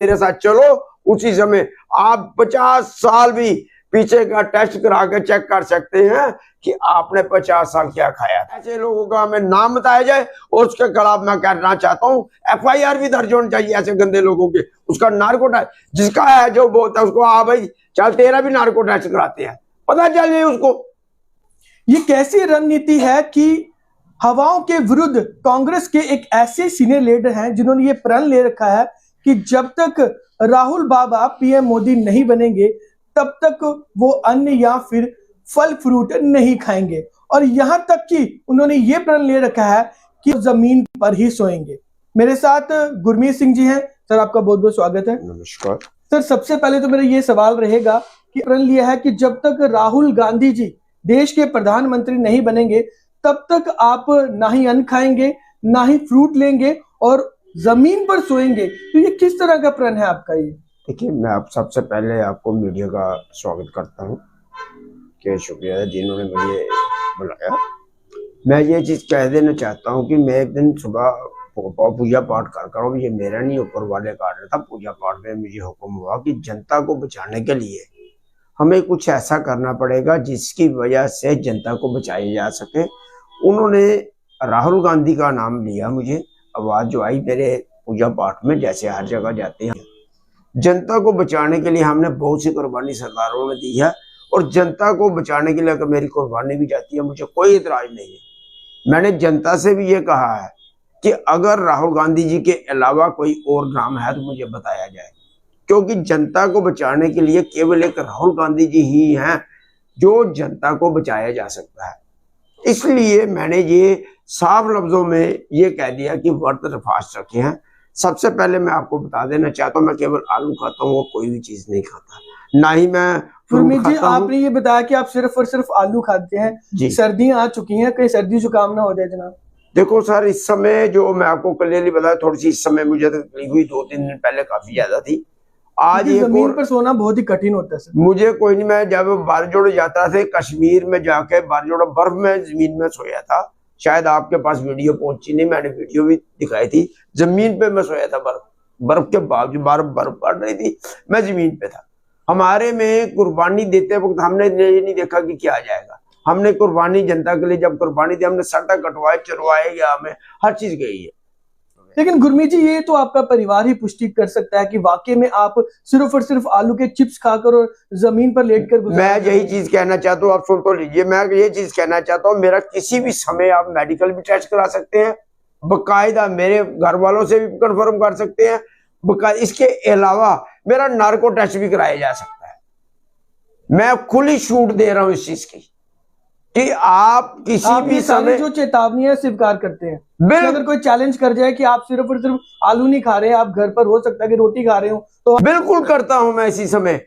मेरे साथ चलो, उसी समय आप 50 साल भी पीछे का टेस्ट करा के चेक कर सकते हैं कि आपने 50 साल क्या खाया था। ऐसे लोगों का हमें नाम बताया जाए और उसके खिलाफ मैं कहना चाहता हूँ FIR भी दर्ज होनी चाहिए ऐसे गंदे लोगों के। उसका नार्को टेस्ट जिसका है, जो बोलता है उसको, हाँ भाई चल तेरा भी नार्को टेस्ट कराते हैं, पता चल जाए उसको। ये कैसी रणनीति है कि हवाओं के विरुद्ध कांग्रेस के एक ऐसे सीनियर लीडर हैं जिन्होंने ये प्रण ले रखा है कि जब तक राहुल बाबा PM मोदी नहीं बनेंगे तब तक वो अन्न या फिर फल फ्रूट नहीं खाएंगे, और यहां तक कि उन्होंने ये प्रण ले रखा है कि जमीन पर ही सोएंगे। मेरे साथ गुरमीत सिंह जी हैं। सर, आपका बहुत बहुत स्वागत है। नमस्कार सर, सबसे पहले तो मेरा ये सवाल रहेगा कि प्रण लिया है कि जब तक राहुल गांधी जी देश के प्रधानमंत्री नहीं बनेंगे तब तक आप ना ही अन्न खाएंगे, ना ही फ्रूट लेंगे और जमीन पर सोएंगे। तो ये किस तरह का प्रण है आपका? ये देखिए, मैं आप सबसे पहले आपको मीडिया का स्वागत करता हूँ कि शुक्रिया है जिन्होंने मुझे बुलाया। मैं ये चीज़ कह देना चाहता हूँ कि मैं एक दिन सुबह पूजा पाठ कर हूँ, ये मेरा नहीं, ऊपर वाले का ऑर्डर था। पूजा पाठ में मुझे हुक्म हुआ कि जनता को बचाने के लिए हमें कुछ ऐसा करना पड़ेगा जिसकी वजह से जनता को बचाया जा सके। उन्होंने राहुल गांधी का नाम लिया, मुझे आवाज़ जो आई मेरे पूजा पाठ में, जैसे हर जगह जाते हैं। जनता को बचाने के लिए हमने बहुत सी कुर्बानी सरदारों ने दी है, और जनता को बचाने के लिए अगर मेरी कुर्बानी भी जाती है मुझे कोई इतराज नहीं है। मैंने जनता से भी ये कहा है कि अगर राहुल गांधी जी के अलावा कोई और नाम है तो मुझे बताया जाए, क्योंकि जनता को बचाने के लिए केवल एक राहुल गांधी जी ही हैं जो जनता को बचाया जा सकता है। इसलिए मैंने ये साफ लफ्जों में ये कह दिया कि व्रत फास्ट रखे हैं। सबसे पहले मैं आपको बता देना चाहता हूँ, मैं केवल आलू खाता हूँ और कोई भी चीज नहीं खाता, ना ही मैं गुरमीत जी, आपने ये बताया कि आप सिर्फ और सिर्फ आलू खाते हैं। सर्दियां आ चुकी हैं, कहीं सर्दी जुकाम ना हो जाए जनाब। देखो सर, इस समय जो मैं आपको क्लियरली बताया, थोड़ी सी इस समय मुझे तकलीफ हुई, 2-3 दिन पहले काफी ज्यादा थी। आज जमीन पर सोना बहुत ही कठिन होता है सर। मुझे कोई नहीं, मैं जब बारजोड़ जाता था कश्मीर में, जाके बारजोड़ बर्फ में जमीन में सोया था। शायद आपके पास वीडियो पहुंची नहीं, मैंने वीडियो भी दिखाई थी। जमीन पे मैं सोया था, बर्फ के बावजूद बर्फ पड़ रही थी, मैं जमीन पे था। हमारे में कुर्बानी देते वक्त हमने ये नहीं देखा कि क्या जाएगा। हमने कुर्बानी जनता के लिए जब कुर्बानी दी, हमने सड़क कटवाए, चरवाए, या हमें हर चीज गई है। लेकिन गुरमीत जी, ये तो आपका परिवार ही पुष्टि कर सकता है कि वाकई में आप सिर्फ और सिर्फ आलू के चिप्स खाकर और जमीन पर लेटकर मैं यही चीज कहना चाहता हूँ, आप सुन तो लीजिए। मैं ये चीज कहना चाहता हूँ, मेरा किसी भी समय आप मेडिकल भी टेस्ट करा सकते हैं, बकायदा मेरे घर वालों से भी कंफर्म कर सकते हैं, बकायदा इसके अलावा मेरा नार्को टेस्ट भी कराया जा सकता है। मैं खुली छूट दे रहा हूँ इस चीज की कि आप किसी भी समय जो चेतावनियां स्वीकार करते हैं, अगर कोई चैलेंज कर जाए कि आप सिर्फ और सिर्फ आलू नहीं खा रहे हैं, आप घर पर हो सकता है कि रोटी खा रहे हो, तो बिल्कुल करता हूं मैं। इसी समय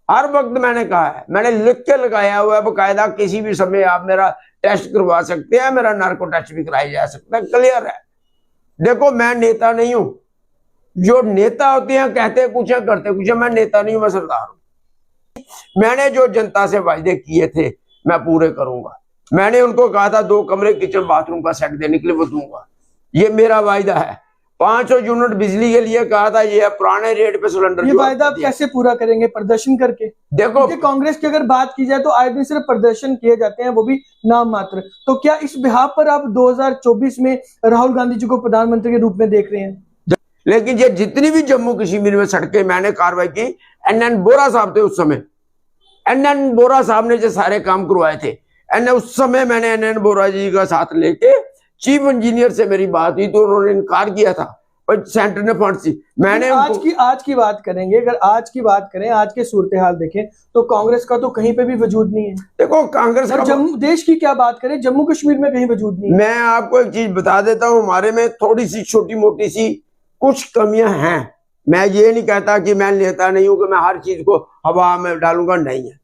हर वक्त मैंने कहा है, मैंने लिख के लगाया हुआ है बकायदा, किसी भी समय आप मेरा टेस्ट करवा सकते हैं, मेरा नार्को टेस्ट भी कराया जा सकता है, क्लियर है। देखो, मैं नेता नहीं हूं। जो नेता होते हैं कहते कुछ है करते कुछ है, मैं नेता नहीं हूं, मैं सरदार हूं। मैंने जो जनता से वायदे किए थे मैं पूरे करूंगा। मैंने उनको कहा था 2 कमरे किचन बाथरूम का सेट देने के लिए वो दूंगा, ये मेरा वायदा है। 500 यूनिट बिजली के लिए कहा था, ये पुराने रेट पे सिलेंडर। ये वायदा आप कैसे पूरा करेंगे? प्रदर्शन करके? देखो, कांग्रेस की अगर बात की जाए तो आए दिन सिर्फ प्रदर्शन किए जाते हैं, वो भी नाम मात्र। तो क्या इस बिहाफ पर आप 2024 में राहुल गांधी जी को प्रधानमंत्री के रूप में देख रहे हैं? लेकिन ये जितनी भी जम्मू कश्मीर में सड़कें मैंने कार्रवाई की, NN बोरा साहब थे उस समय, NN बोरा साहब ने जो सारे काम करवाए थे। उस समय मैंने NN बोरा जी का साथ लेके चीफ इंजीनियर से मेरी बात हुई तो उन्होंने इनकार किया था, पर सेंटर ने फंड सी। मैंने आज की बात करेंगे, अगर आज की बात करें, आज के सूरत हाल देखें तो कांग्रेस का तो कहीं पे भी वजूद नहीं है। देखो, कांग्रेस का जम्मू देश की क्या बात करें, जम्मू कश्मीर में कहीं वजूद नहीं है। मैं आपको एक चीज बता देता हूँ, हमारे में थोड़ी सी छोटी मोटी सी कुछ कमियां हैं। मैं ये नहीं कहता कि मैं नेता नहीं हूं कि मैं हर चीज को हवा में डालूंगा, नहीं है।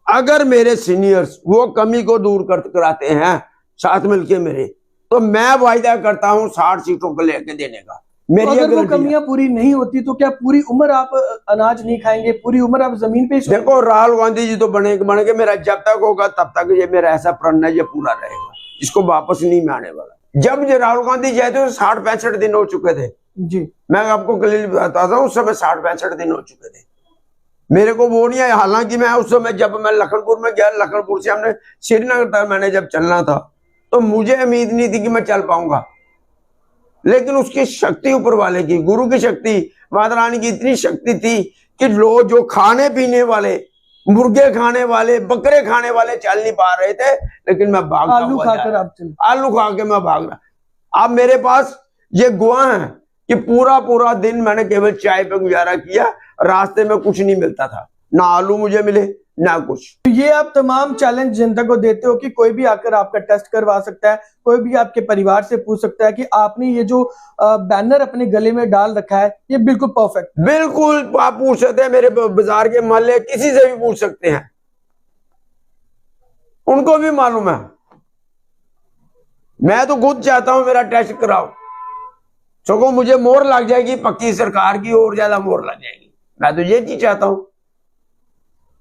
अगर मेरे सीनियर्स वो कमी को दूर कराते हैं साथ मिलके मेरे, तो मैं वायदा करता हूं 60 सीटों को लेके देने का। मेरी अगर वो कमियां पूरी नहीं होती तो क्या पूरी उम्र आप अनाज नहीं खाएंगे, पूरी उम्र आप जमीन पे? देखो, राहुल गांधी जी तो बनेंगे, मेरा जब तक होगा तब तक ये मेरा ऐसा प्रण है, ये पूरा रहेगा, इसको वापस नहीं में आने वाला। जब ये राहुल गांधी जी आए थे 60-65 दिन हो चुके थे, जी। मैं आपको क्लियर बताता हूँ, उस समय 60-65 दिन हो चुके थे। मेरे को वो नहीं है, हालांकि मैं उस समय जब मैं लखनपुर में गया, लखनपुर से हमने श्रीनगर तक मैंने जब चलना था, तो मुझे उम्मीद नहीं थी कि मैं चल पाऊंगा, लेकिन उसकी शक्ति ऊपर वाले की, गुरु की शक्ति, माता रानी की इतनी शक्ति थी कि लोग जो खाने पीने वाले, मुर्गे खाने वाले, बकरे खाने वाले चल नहीं पा रहे थे, लेकिन मैं भागता आलू हुआ खाकर जा आप चले। आलू खा के मैं भाग रहा। अब मेरे पास ये गवाह है कि पूरा पूरा दिन मैंने केवल चाय पे गुजारा किया, रास्ते में कुछ नहीं मिलता था, ना आलू मुझे मिले ना कुछ। तो ये आप तमाम चैलेंज जनता को देते हो कि कोई भी आकर आपका टेस्ट करवा सकता है, कोई भी आपके परिवार से पूछ सकता है कि आपने ये जो बैनर अपने गले में डाल रखा है ये बिल्कुल परफेक्ट। बिल्कुल, आप पूछ सकते हैं, मेरे बाजार के मोहल्ले किसी से भी पूछ सकते हैं, उनको भी मालूम है। मैं तो खुद चाहता हूं मेरा टेस्ट कराओ, सगों मुझे मोहर लग जाएगी पक्की सरकार की, और ज्यादा मोहर लग जाएगी। मैं तो ये चीज चाहता हूं।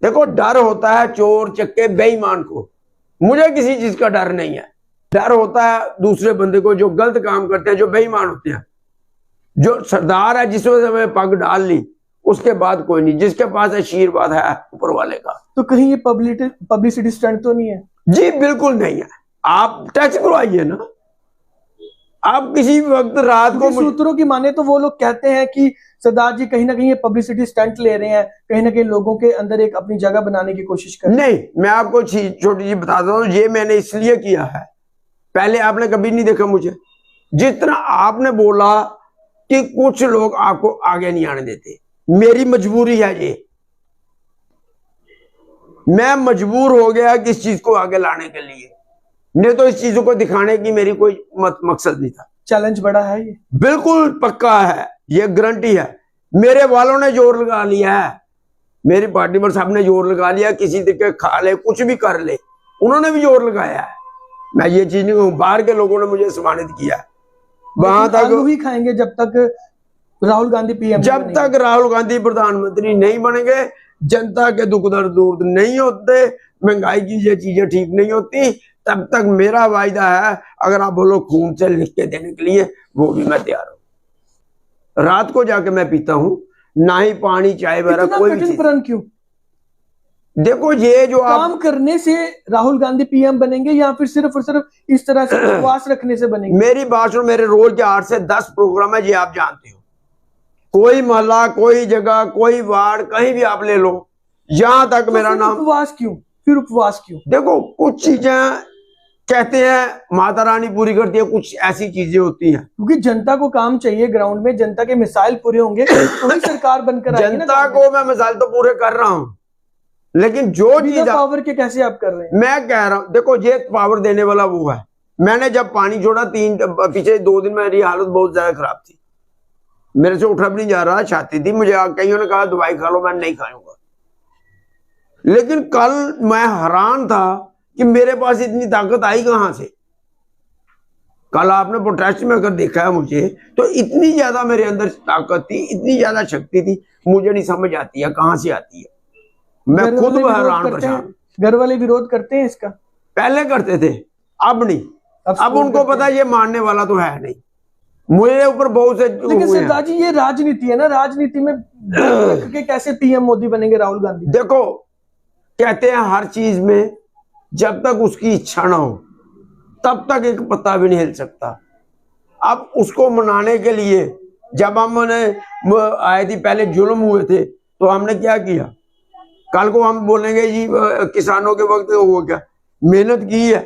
देखो, डर होता है चोर चक्के बेईमान को, मुझे किसी चीज का डर नहीं है। डर होता है दूसरे बंदे को जो गलत काम करते हैं, जो बेईमान होते हैं। जो सरदार है जिस वजह से पग डाल ली, उसके बाद कोई नहीं, जिसके पास आशीर्वाद है ऊपर वाले का। तो कहीं ये पब्लिसिटी स्टंट तो नहीं है? जी बिल्कुल नहीं है। आप टेस्ट करवाइए ना, आप किसी वक्त रात को सूत्रों की माने तो वो लोग कहते हैं कि सरदार जी कहीं ना कहीं ये पब्लिसिटी स्टंट ले रहे हैं, कहीं ना कहीं लोगों के अंदर एक अपनी जगह बनाने की कोशिश कर रहे हैं। नहीं, मैं आपको छोटी सी बताता हूँ, ये मैंने इसलिए किया है, पहले आपने कभी नहीं देखा मुझे। जितना आपने बोला कि कुछ लोग आपको आगे नहीं आने देते, मेरी मजबूरी है ये, मैं मजबूर हो गया कि इस चीज को आगे लाने के लिए, नहीं तो इस चीजों को दिखाने की मेरी कोई मकसद नहीं था। चैलेंज बड़ा है ये, बिल्कुल पक्का है, ये गारंटी है। मेरे वालों ने जोर लगा लिया है, मेरी पार्टी पर सबने जोर लगा लिया, किसी तरीके खा ले कुछ भी कर ले, उन्होंने भी जोर लगाया है। मैं ये चीज नहीं कहूं, बाहर के लोगों ने मुझे सम्मानित किया है। वहां तक आलू ही खाएंगे जब तक राहुल गांधी पीएम, जब तक राहुल गांधी प्रधानमंत्री नहीं बनेंगे, जनता के दुख दर्द दूर नहीं होते, महंगाई की ये चीजें ठीक नहीं होती, तब तक मेरा वायदा है, अगर आप बोलो खून से लिख के देने के लिए, वो भी मैं तैयार हूं। रात को जाके मैं पीता हूं, ना ही पानी चाय वगैरह कोई भी चीज। प्रण क्यों? देखो, ये जो काम करने से राहुल गांधी पीएम बनेंगे या फिर सिर्फ और सिर्फ इस तरह से उपवास रखने से बनेंगे? मेरी बात सुनो, मेरे रोज के 8 से 10 प्रोग्राम है, ये आप जानते हो। कोई मोहल्ला, कोई जगह, कोई वार्ड, कहीं भी आप ले लो, यहां तक तो मेरा नाम। उपवास क्यों? फिर उपवास क्यों? देखो, कुछ चीजें कहते हैं माता रानी पूरी करती है, कुछ ऐसी चीजें होती हैं, क्योंकि जनता को काम चाहिए, ग्राउंड में जनता के मिसाइल पूरे होंगे तो ही सरकार बनकर आएगी ना। जनता को मैं मिसाल तो पूरे कर रहा हूं, लेकिन जो चीज पावर के कैसे आप कर रहे हैं? मैं कह रहा हूं, देखो, ये पावर देने वाला वो है। मैंने जब पानी छोड़ा, पीछे 2 दिन मेरी हालत बहुत ज्यादा खराब थी, मेरे से उठा भी नहीं जा रहा, छाती थी, मुझे कईयों ने कहा दवाई खा लो, मैं नहीं खाऊंगा। लेकिन कल मैं हैरान था कि मेरे पास इतनी ताकत आई कहां से। कल आपने प्रोटेस्ट में अगर देखा है मुझे, तो इतनी ज्यादा मेरे अंदर ताकत थी, इतनी ज्यादा शक्ति थी, मुझे नहीं समझ आती है कहां से आती है। मैं खुद हैरान परेशान। घर वाले विरोध करते हैं इसका? पहले करते थे, अब नहीं। अब उनको पता है ये मानने वाला तो है नहीं, मुझे ऊपर बहुत से। लेकिन सरदार जी, ये राजनीति है ना, राजनीति में के कैसे पीएम मोदी बनेंगे राहुल गांधी? देखो, कहते हैं हर चीज में जब तक उसकी इच्छा ना हो तब तक एक पत्ता भी नहीं हिल सकता। अब उसको मनाने के लिए जब हमने आए थी, पहले जुल्म हुए थे, तो हमने क्या किया? कल को हम बोलेंगे जी किसानों के वक्त हो क्या, मेहनत की है,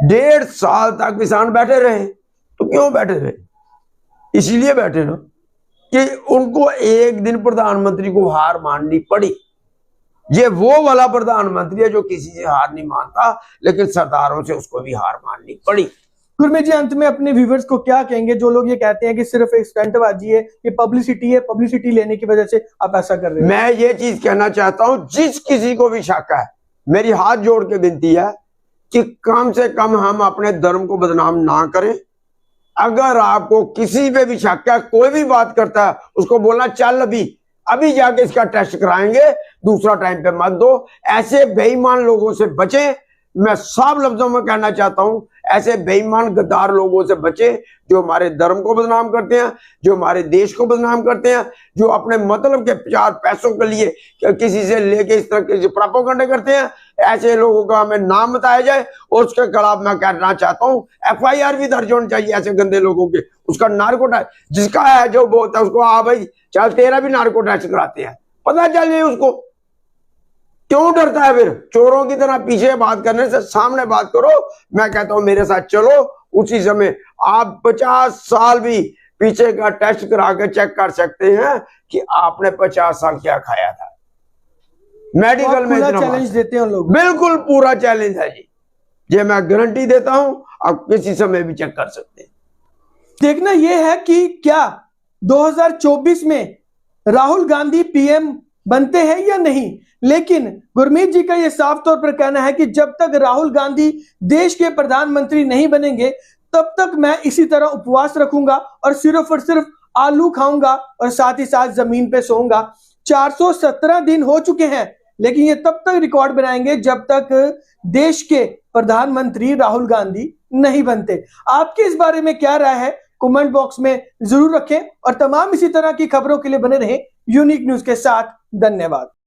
1.5 साल तक किसान बैठे रहे, तो क्यों बैठे रहे? इसलिए बैठे ना कि उनको एक दिन प्रधानमंत्री को हार माननी पड़ी। ये वो वाला प्रधानमंत्री है जो किसी से हार नहीं मानता, लेकिन सरदारों से उसको भी हार माननी पड़ी। गुरमीत जी, अंत में अपने व्यूवर्स को क्या कहेंगे जो लोग ये कहते हैं कि सिर्फ एक स्टंटबाजी है, ये पब्लिसिटी है, पब्लिसिटी लेने की वजह से आप ऐसा कर रहे हैं? मैं ये चीज कहना चाहता हूं, जिस किसी को भी शक है, मेरी हाथ जोड़ के विनती है कि कम से कम हम अपने धर्म को बदनाम ना करें। अगर आपको किसी पे भी शक है, कोई भी बात करता है, उसको बोलना चल अभी जाके इसका टेस्ट कराएंगे, दूसरा टाइम पे मत दो। ऐसे बेईमान लोगों से बचें। मैं साफ लफ्जों में कहना चाहता हूं, ऐसे बेईमान गद्दार लोगों से बचे जो हमारे धर्म को बदनाम करते हैं, जो हमारे देश को बदनाम करते हैं, जो अपने मतलब के 4 पैसों के लिए किसी से लेके इस तरह के प्रोपेगेंडा करते हैं। ऐसे लोगों का हमें नाम बताया जाए और उसके खिलाफ मैं कहना चाहता हूँ FIR भी दर्ज होनी चाहिए ऐसे गंदे लोगों के। उसका नार्को टेस्ट जिसका है जो बोलता है उसको, हाँ भाई चल तेरा भी नार्को टेस्ट कराते हैं, पता चल जाए उसको। क्यों डरता है फिर? चोरों की तरह पीछे बात करने से सामने बात करो। मैं कहता हूं मेरे साथ चलो, उसी समय आप 50 साल भी पीछे का टेस्ट करा के चेक कर सकते हैं कि आपने 50 साल क्या खाया था। मेडिकल में चैलेंज देते हैं लोग, बिल्कुल पूरा चैलेंज है जी, ये मैं गारंटी देता हूं, आप किसी समय भी चेक कर सकते हैं। देखना यह है कि क्या 2024 में राहुल गांधी PM बनते हैं या नहीं। लेकिन गुरमीत जी का यह साफ तौर पर कहना है कि जब तक राहुल गांधी देश के प्रधानमंत्री नहीं बनेंगे तब तक मैं इसी तरह उपवास रखूंगा और सिर्फ आलू खाऊंगा और साथ ही साथ जमीन पे सोऊंगा। 417 दिन हो चुके हैं, लेकिन ये तब तक रिकॉर्ड बनाएंगे जब तक देश के प्रधानमंत्री राहुल गांधी नहीं बनते। आपके इस बारे में क्या राय है, कमेंट बॉक्स में जरूर रखें और तमाम इसी तरह की खबरों के लिए बने रहें यूनिक न्यूज के साथ। धन्यवाद।